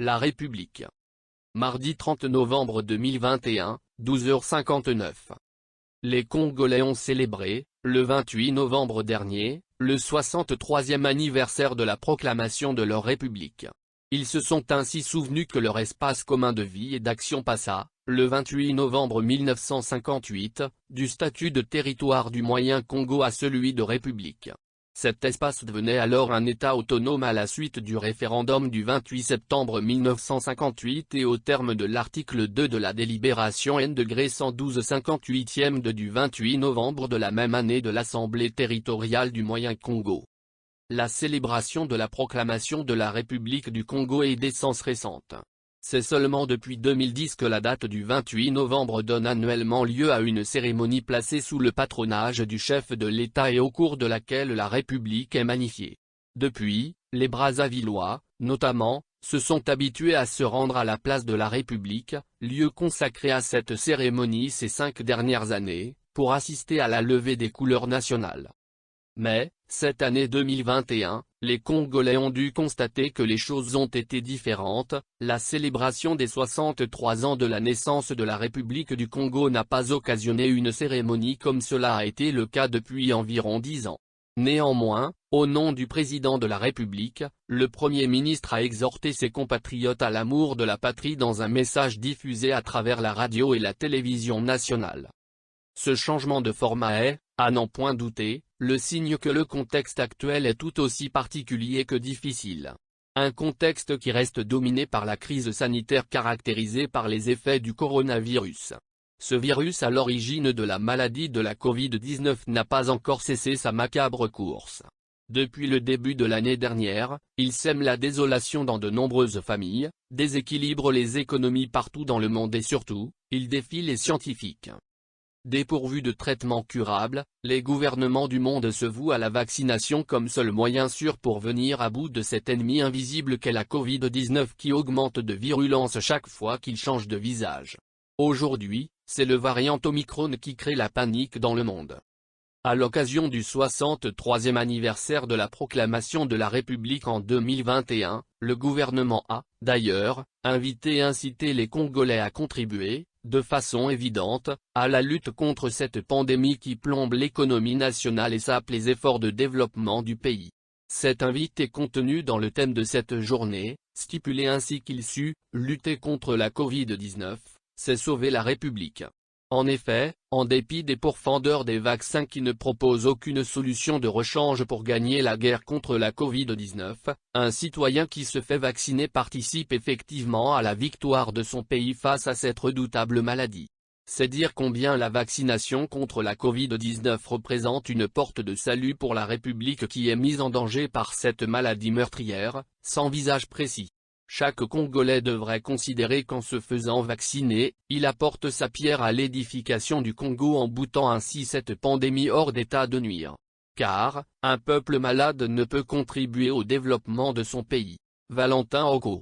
La République. Mardi 30 novembre 2021, 12h59. Les Congolais ont célébré, le 28 novembre dernier, le 63e anniversaire de la proclamation de leur République. Ils se sont ainsi souvenus que leur espace commun de vie et d'action passa, le 28 novembre 1958, du statut de territoire du Moyen-Congo à celui de République. Cet espace devenait alors un État autonome à la suite du référendum du 28 septembre 1958 et au terme de l'article 2 de la délibération N-112-58e du 28 novembre de la même année de l'Assemblée territoriale du Moyen-Congo. La célébration de la proclamation de la République du Congo est d'essence récente. C'est seulement depuis 2010 que la date du 28 novembre donne annuellement lieu à une cérémonie placée sous le patronage du chef de l'État et au cours de laquelle la République est magnifiée. Depuis, les Brazzavillois, notamment, se sont habitués à se rendre à la place de la République, lieu consacré à cette cérémonie ces 5 dernières années, pour assister à la levée des couleurs nationales. Mais, cette année 2021, les Congolais ont dû constater que les choses ont été différentes. La célébration des 63 ans de la naissance de la République du Congo n'a pas occasionné une cérémonie comme cela a été le cas depuis environ 10 ans. Néanmoins, au nom du président de la République, le Premier ministre a exhorté ses compatriotes à l'amour de la patrie dans un message diffusé à travers la radio et la télévision nationale. Ce changement de format est, à n'en point douter, le signe que le contexte actuel est tout aussi particulier que difficile. Un contexte qui reste dominé par la crise sanitaire caractérisée par les effets du coronavirus. Ce virus à l'origine de la maladie de la Covid-19 n'a pas encore cessé sa macabre course. Depuis le début de l'année dernière, il sème la désolation dans de nombreuses familles, déséquilibre les économies partout dans le monde et surtout, il défie les scientifiques. Dépourvus de traitements curables, les gouvernements du monde se vouent à la vaccination comme seul moyen sûr pour venir à bout de cet ennemi invisible qu'est la Covid-19 qui augmente de virulence chaque fois qu'il change de visage. Aujourd'hui, c'est le variant Omicron qui crée la panique dans le monde. À l'occasion du 63e anniversaire de la proclamation de la République en 2021, le gouvernement a, d'ailleurs, invité et incité les Congolais à contribuer, de façon évidente, à la lutte contre cette pandémie qui plombe l'économie nationale et sape les efforts de développement du pays. Cet invite est contenu dans le thème de cette journée, stipulé ainsi qu'il sut « lutter contre la Covid-19, c'est sauver la République ». En effet, en dépit des pourfendeurs des vaccins qui ne proposent aucune solution de rechange pour gagner la guerre contre la Covid-19, un citoyen qui se fait vacciner participe effectivement à la victoire de son pays face à cette redoutable maladie. C'est dire combien la vaccination contre la Covid-19 représente une porte de salut pour la République qui est mise en danger par cette maladie meurtrière, sans visage précis. Chaque Congolais devrait considérer qu'en se faisant vacciner, il apporte sa pierre à l'édification du Congo en boutant ainsi cette pandémie hors d'état de nuire. Car, un peuple malade ne peut contribuer au développement de son pays. Valentin Oko.